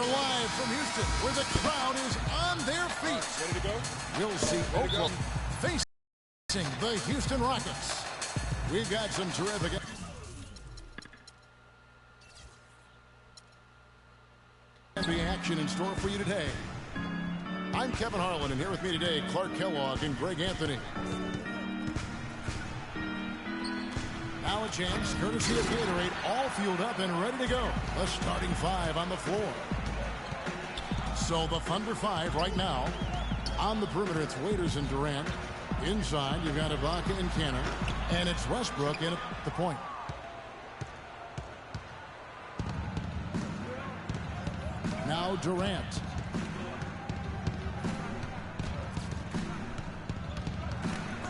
We're live from Houston, where the crowd is on their feet. Ready to go? We'll see Oklahoma facing the Houston Rockets. We've got some terrific NBA action in store for you today. I'm Kevin Harlan, and here with me today, Clark Kellogg and Greg Anthony. Now a chance, courtesy of Gatorade, all fueled up and ready to go. The starting five on the floor. So the Thunder five right now. On the perimeter, it's Waiters and Durant. Inside, you've got Ibaka and Canner. And it's Westbrook in at the point. Now Durant.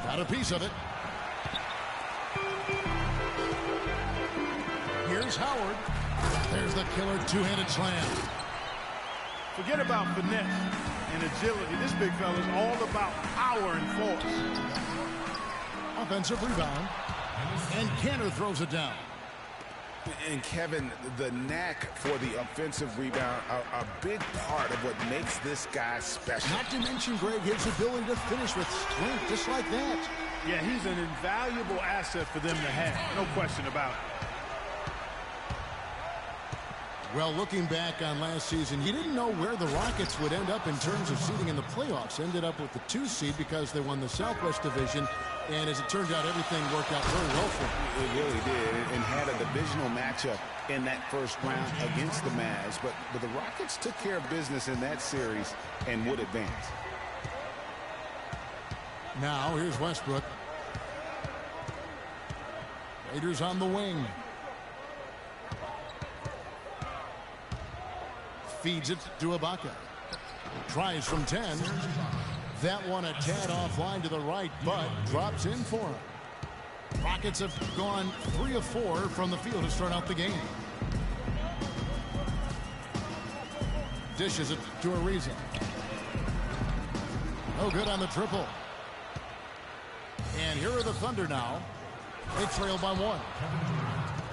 Got a piece of it. Here's Howard. There's the killer two-handed slam. Forget about finesse and agility. This big fella is all about power and force. Offensive rebound. And Canner throws it down. And Kevin, the knack for the offensive rebound are a big part of what makes this guy special. Not to mention, Greg, his ability to finish with strength just like that. Yeah, he's an invaluable asset for them to have. No question about it. Well, looking back on last season, you didn't know where the Rockets would end up in terms of seeding in the playoffs. Ended up with the 2 seed because they won the Southwest Division. And as it turned out, everything worked out very well for them. It really did, and had a divisional matchup in that first round against the Mavs. But the Rockets took care of business in that series and would advance. Now, here's Westbrook. Raiders on the wing. Feeds it to Ibaka. Tries from 10. That one a tad offline to the right, but drops in for him. Rockets have gone 3 of 4 from the field to start out the game. Dishes it to Ariza. No good on the triple. And here are the Thunder now. They trail by 1.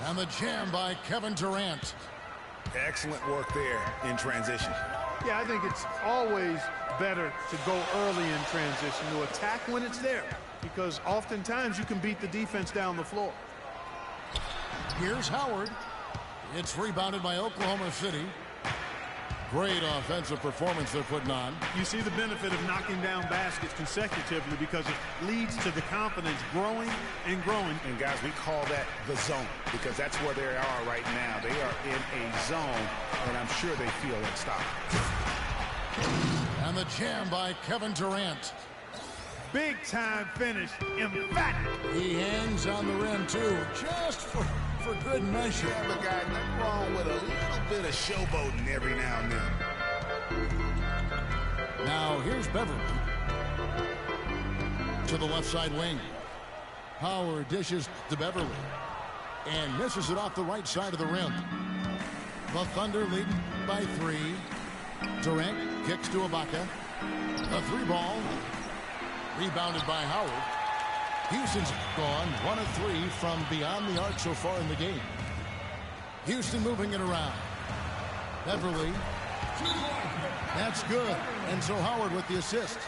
And the jam by Kevin Durant. Excellent work there in transition. Yeah, I think it's always better to go early in transition, to attack when it's there, because oftentimes you can beat the defense down the floor. Here's Howard. It's rebounded by Oklahoma City. Great offensive performance they're putting on. You see the benefit of knocking down baskets consecutively because it leads to the confidence growing and growing. And guys, we call that the zone because that's where they are right now. They are in a zone, and I'm sure they feel unstoppable. And the jam by Kevin Durant. Big time finish, emphatic. He hangs on the rim too, just for good measure. Yeah, but guys, nothing wrong with a little bit of showboating every now and then. Now here's Beverly to the left side wing. Howard dishes to Beverly and misses it off the right side of the rim. The Thunder lead by 3. Durant kicks to Ibaka. The 3 ball rebounded by Howard. Houston's gone 1 of 3 from beyond the arc so far in the game. Houston moving it around. Beverly. That's good. And so Howard with the assist.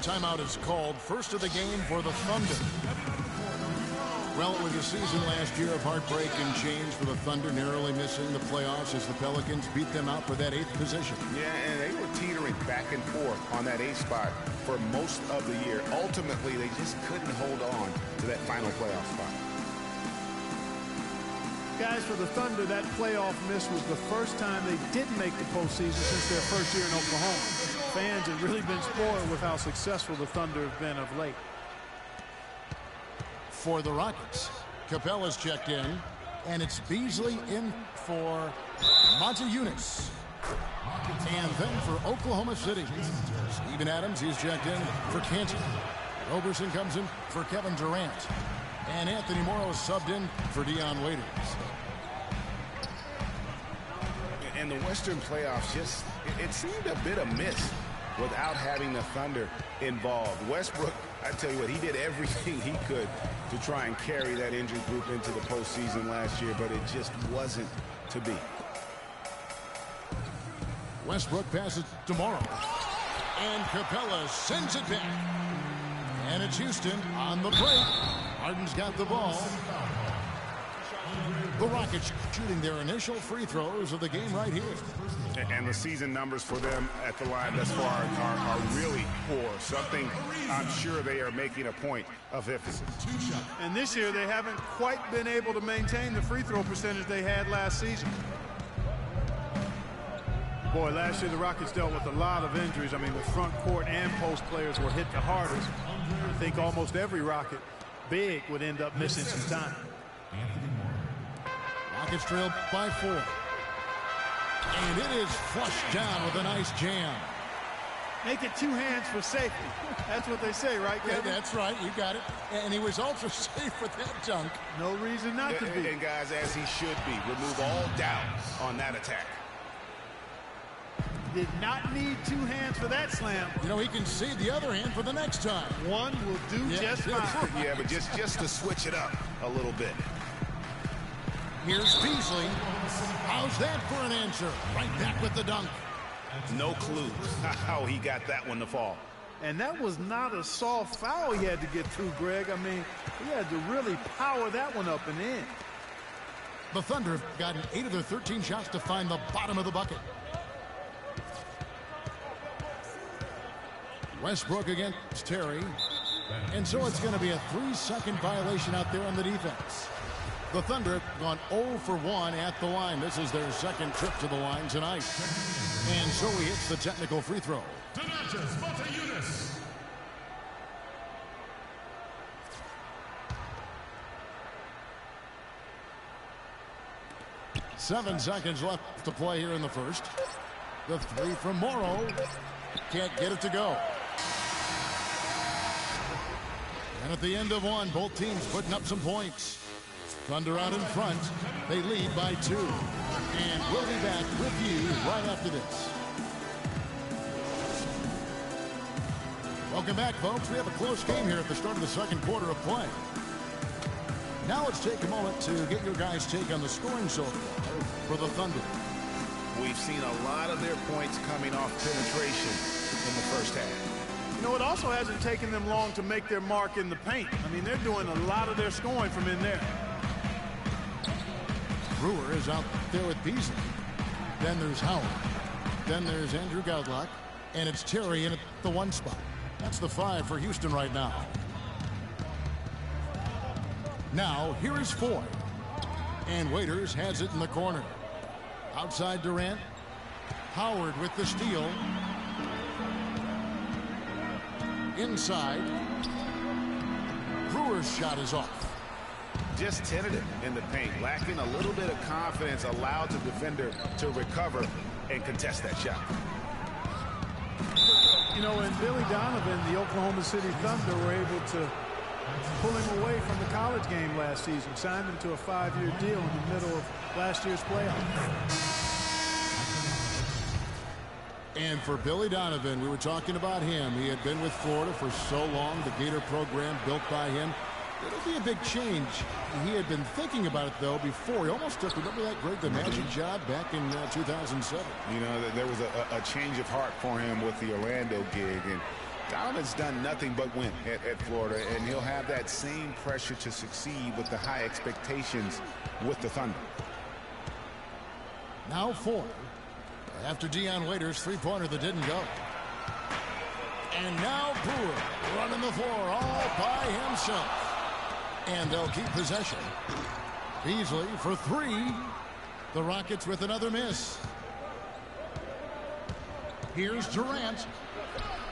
Timeout is called. First of the game for the Thunder. Well, it was a season last year of heartbreak and change for the Thunder, narrowly missing the playoffs as the Pelicans beat them out for that 8th position. Yeah, and they were teetering back and forth on that 8th spot for most of the year. Ultimately, they just couldn't hold on to that final playoff spot. Guys, for the Thunder, that playoff miss was the first time they didn't make the postseason since their first year in Oklahoma. Fans have really been spoiled with how successful the Thunder have been of late. For the Rockets, Capella's checked in, and it's Beasley in for Monte Eunice. And then for Oklahoma City, Steven Adams, he's checked in for Kansas. Roberson comes in for Kevin Durant. And Anthony Morrow is subbed in for Dion Waiters. And the Western playoffs it seemed a bit amiss without having the Thunder involved. Westbrook, I tell you what, he did everything he could to try and carry that injury group into the postseason last year, but it just wasn't to be. Westbrook passes to Morrow. And Capella sends it back. And it's Houston on the break. Harden's got the ball. The Rockets shooting their initial free throws of the game right here. And the season numbers for them at the line thus far are really poor. Something I'm sure they are making a point of emphasis. And this year they haven't quite been able to maintain the free throw percentage they had last season. Boy, last year the Rockets dealt with a lot of injuries. I mean, the front court and post players were hit the hardest. I think almost every Rocket big would end up missing some time. Rockets trail by 4. And it is flushed down with a nice jam. Make it 2 hands for safety. That's what they say, right, Kevin? Yeah, that's right. You got it. And he was ultra safe with that dunk. No reason not to be. And guys, as he should be, remove all doubt on that attack. Did not need 2 hands for that slam. You know, he can save the other hand for the next time. One will do just fine. Yeah, but just to switch it up a little bit. Here's Beasley. How's that for an answer? Right back with the dunk. No clue how he got that one to fall. And that was not a soft foul he had to get through, Greg. I mean, he had to really power that one up and in. The Thunder have gotten 8 of their 13 shots to find the bottom of the bucket. Westbrook against Terry. And so it's going to be a 3-second violation out there on the defense. The Thunder have gone 0 for 1 at the line. This is their second trip to the line tonight. And so he hits the technical free throw. 7 seconds left to play here in the first. The 3 from Morrow. Can't get it to go. And at the end of 1, both teams putting up some points. Thunder out in front. They lead by 2. And we'll be back with you right after this. Welcome back, folks. We have a close game here at the start of the second quarter of play. Now let's take a moment to get your guys' take on the scoring so far for the Thunder. We've seen a lot of their points coming off penetration in the first half. You know, it also hasn't taken them long to make their mark in the paint. I mean, they're doing a lot of their scoring from in there. Brewer is out there with Beasley. Then there's Howard. Then there's Andrew Godlock. And it's Terry in at the 1 spot. That's the 5 for Houston right now. Now, here is Foy. And Waiters has it in the corner. Outside Durant. Howard with the steal. Inside. Brewer's shot is off. Just tentative in the paint, lacking a little bit of confidence, allowed the defender to recover and contest that shot. You know, and Billy Donovan, the Oklahoma City Thunder, were able to pull him away from the college game last season, signed him to a 5-year deal in the middle of last year's playoff. And for Billy Donovan, we were talking about him. He had been with Florida for so long, the Gator program built by him. It'll be a big change. He had been thinking about it, though, before. He almost took, remember that Greg, the Magic job back in 2007? You know, there was a change of heart for him with the Orlando gig. And Donovan's done nothing but win at Florida, and he'll have that same pressure to succeed with the high expectations with the Thunder. Now 4. After Dion Waiters' three-pointer that didn't go. And now Brewer running the floor all by himself. And they'll keep possession. Beasley for 3. The Rockets with another miss. Here's Durant.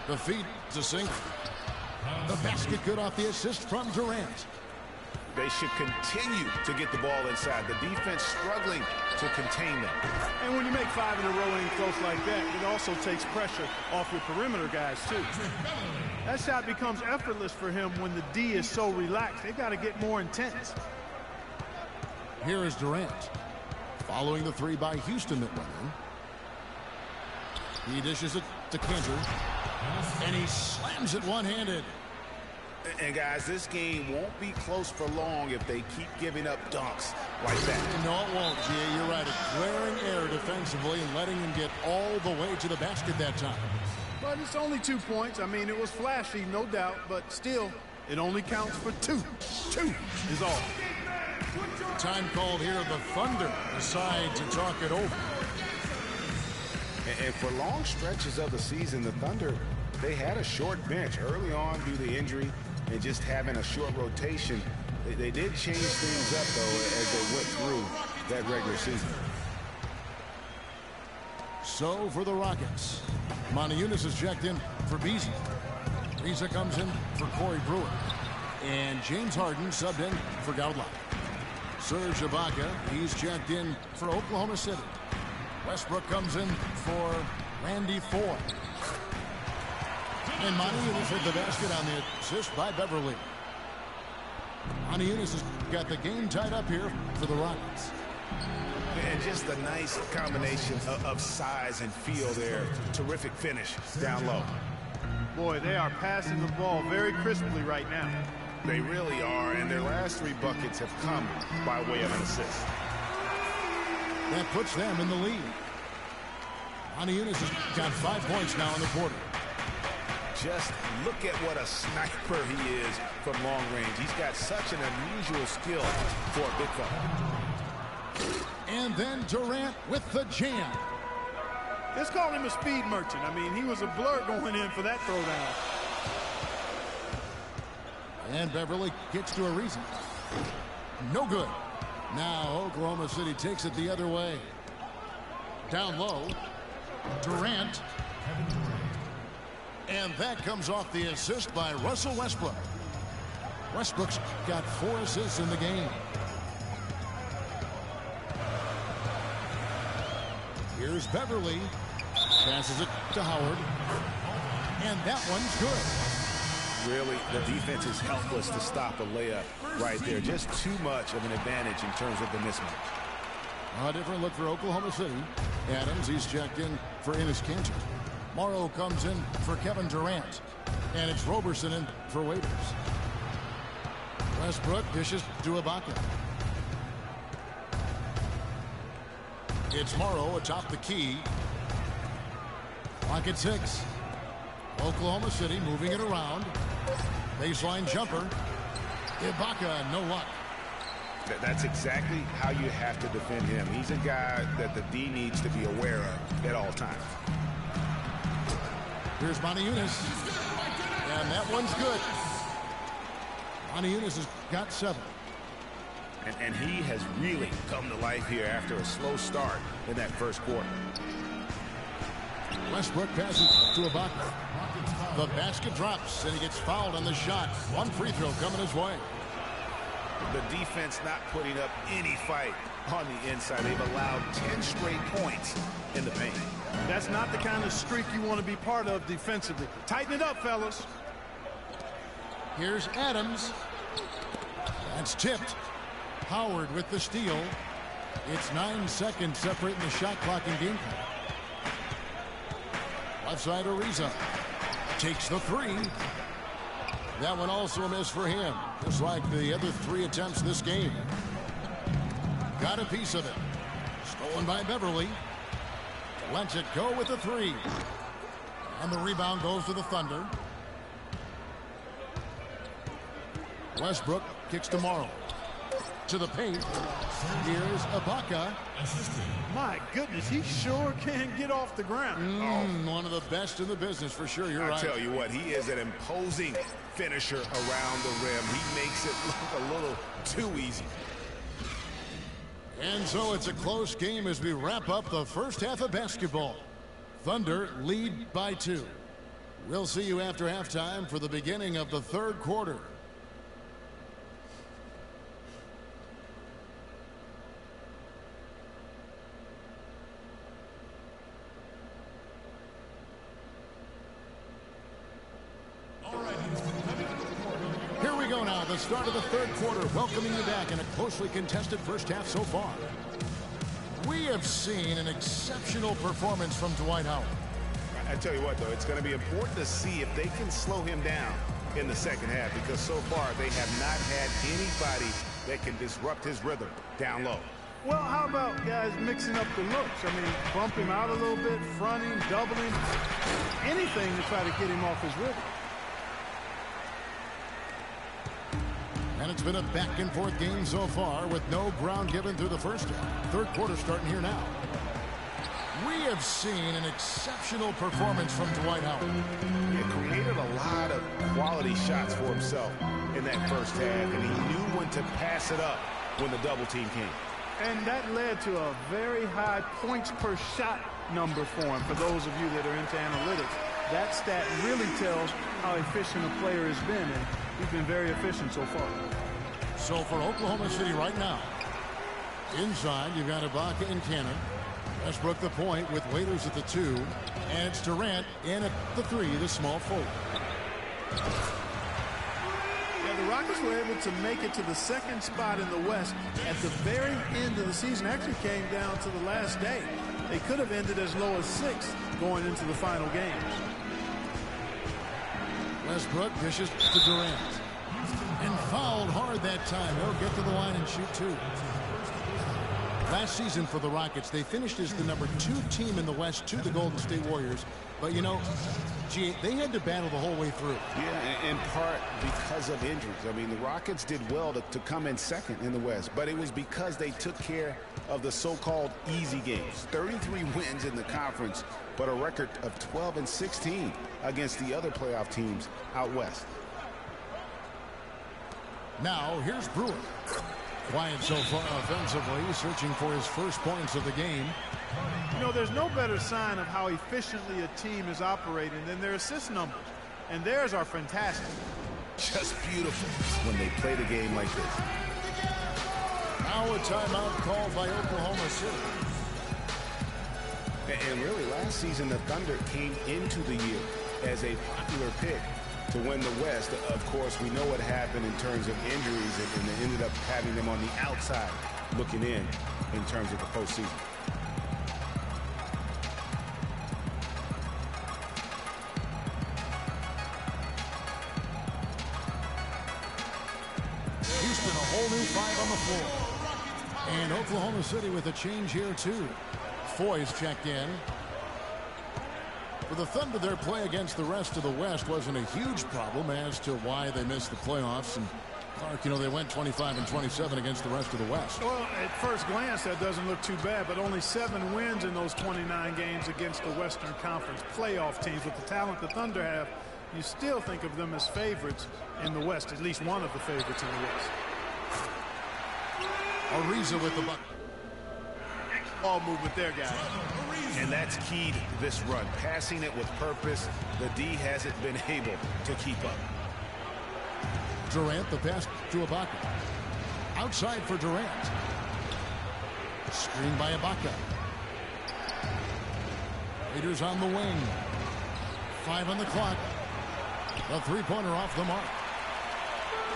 The feed to sink. The basket good off the assist from Durant. They should continue to get the ball inside. The defense struggling to contain them. And when you make 5 in a row in close like that, it also takes pressure off your perimeter guys, too. That shot becomes effortless for him when the D is so relaxed. They've got to get more intense. Here is Durant. Following the 3 by Houston that went in. He dishes it to Cantor. And he slams it one-handed. And guys, this game won't be close for long if they keep giving up dunks like that. No, it won't, G.A. You're right. A glaring error defensively and letting him get all the way to the basket that time. But it's only 2 points. I mean, it was flashy, no doubt, but still, it only counts for 2. 2 is all. Time called here. The Thunder decide to talk it over. And for long stretches of the season, the Thunder, they had a short bench early on due to injury and just having a short rotation. They did change things up, though, as they went through that regular season. So for the Rockets, Montejunas is checked in for Beasley. Reza comes in for Corey Brewer. And James Harden subbed in for Gaudla. Serge Ibaka, he's checked in for Oklahoma City. Westbrook comes in for Randy Ford. And Montejunas hit the basket on the assist by Beverly. Montejunas has got the game tied up here for the Rockets. And just a nice combination of size and feel there. Terrific finish down low. Boy, they are passing the ball very crisply right now. They really are, and their last 3 buckets have come by way of an assist. That puts them in the lead. Montejunas has got 5 points now in the quarter. Just look at what a sniper he is from long range. He's got such an unusual skill for a big fella. And then Durant with the jam. Let's call him a speed merchant. I mean, he was a blur going in for that throwdown. And Beverly gets to a reason. No good. Now Oklahoma City takes it the other way. Down low. Durant. And that comes off the assist by Russell Westbrook. Westbrook's got 4 assists in the game. Here's Beverly. Passes it to Howard. And that one's good. Really, the defense is helpless to stop a layup right there. Just too much of an advantage in terms of the mismatch. A different look for Oklahoma City. Adams, he's checked in for Enes Kanter. Morrow comes in for Kevin Durant. And it's Roberson in for Waiters. Westbrook dishes to Ibaka. It's Morrow atop the key. Clock at 6. Oklahoma City moving it around. Baseline jumper. Ibaka, no luck. That's exactly how you have to defend him. He's a guy that the D needs to be aware of at all times. Here's Montejunas. And that one's good. Montejunas has got 7. And he has really come to life here after a slow start in that first quarter. Westbrook passes to Ibaka. The basket drops, and he gets fouled on the shot. 1 free throw coming his way. The defense not putting up any fight on the inside. They've allowed 10 straight points in the paint. That's not the kind of streak you want to be part of defensively. Tighten it up, fellas. Here's Adams. That's tipped. Howard with the steal. It's 9 seconds separating the shot clock and game clock. Left side Ariza takes the 3. That one also a miss for him, just like the other 3 attempts this game. Got a piece of it. Stolen by Beverly. Lets it go with the 3. And the rebound goes to the Thunder. Westbrook kicks to Morrow. To the paint. Here's Ibaka. My goodness, he sure can get off the ground. One of the best in the business for sure. You're right. I tell you what, he is an imposing finisher around the rim. He makes it look a little too easy. And so it's a close game as we wrap up the first half of basketball. Thunder lead by 2. We'll see you after halftime for the beginning of the 3rd quarter. Here we go now, the start of the 3rd quarter, welcoming you back in a closely contested first half so far. We have seen an exceptional performance from Dwight Howard. I tell you what, though, it's going to be important to see if they can slow him down in the second half, because so far they have not had anybody that can disrupt his rhythm down low. Well, how about guys mixing up the looks? I mean, bump him out a little bit, fronting, doubling, anything to try to get him off his rhythm. And it's been a back-and-forth game so far with no ground given through the first half. Third quarter starting here now. We have seen an exceptional performance from Dwight Howard. He created a lot of quality shots for himself in that first half, and he knew when to pass it up when the double team came. And that led to a very high points per shot number for him. For those of you that are into analytics, that stat really tells how efficient a player has been, and he's been very efficient so far. So for Oklahoma City right now, inside you've got Ibaka and Cannon. Westbrook the point with Waiters at the 2, and it's Durant in at the 3, the small forward. Yeah, the Rockets were able to make it to the second spot in the West at the very end of the season. Actually came down to the last day. They could have ended as low as 6th going into the final games. Westbrook dishes to Durant. And fouled hard that time. He'll get to the line and shoot 2. Last season for the Rockets, they finished as the number 2 team in the West to the Golden State Warriors. But, you know, gee, they had to battle the whole way through. Yeah, in part because of injuries. I mean, the Rockets did well to come in second in the West, but it was because they took care of the so-called easy games. 33 wins in the conference, but a record of 12-16 against the other playoff teams out West. Now, here's Brewer. Quiet so far offensively, searching for his first points of the game. You know, there's no better sign of how efficiently a team is operating than their assist numbers. And theirs are fantastic. Just beautiful when they play the game like this. Now a timeout called by Oklahoma City. And really, last season, the Thunder came into the year as a popular pick to win the West. Of course, we know what happened in terms of injuries, and they ended up having them on the outside looking in terms of the postseason. Houston, a whole new 5 on the floor. And Oklahoma City with a change here, too. Foy's checked in. For the Thunder, their play against the rest of the West wasn't a huge problem as to why they missed the playoffs. And Clark, you know, they went 25-27 against the rest of the West. Well, at first glance, that doesn't look too bad, but only 7 wins in those 29 games against the Western Conference playoff teams. With the talent the Thunder have, you still think of them as favorites in the West, at least one of the favorites in the West. Ariza with the bucket. Ball movement there, guys. And that's key to this run. Passing it with purpose. The D hasn't been able to keep up. Durant, the pass to Ibaka. Outside for Durant. Screen by Ibaka. Raiders on the wing. 5 on the clock. The three-pointer off the mark.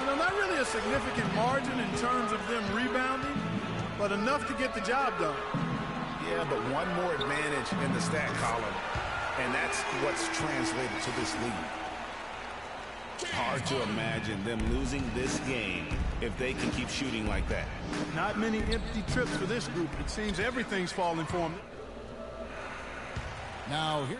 You know, not really a significant margin in terms of them rebounding, but enough to get the job done. Yeah, but one more advantage in the stat column, and that's what's translated to this lead. Hard to imagine them losing this game if they can keep shooting like that. Not many empty trips for this group. It seems everything's falling for them. Now here.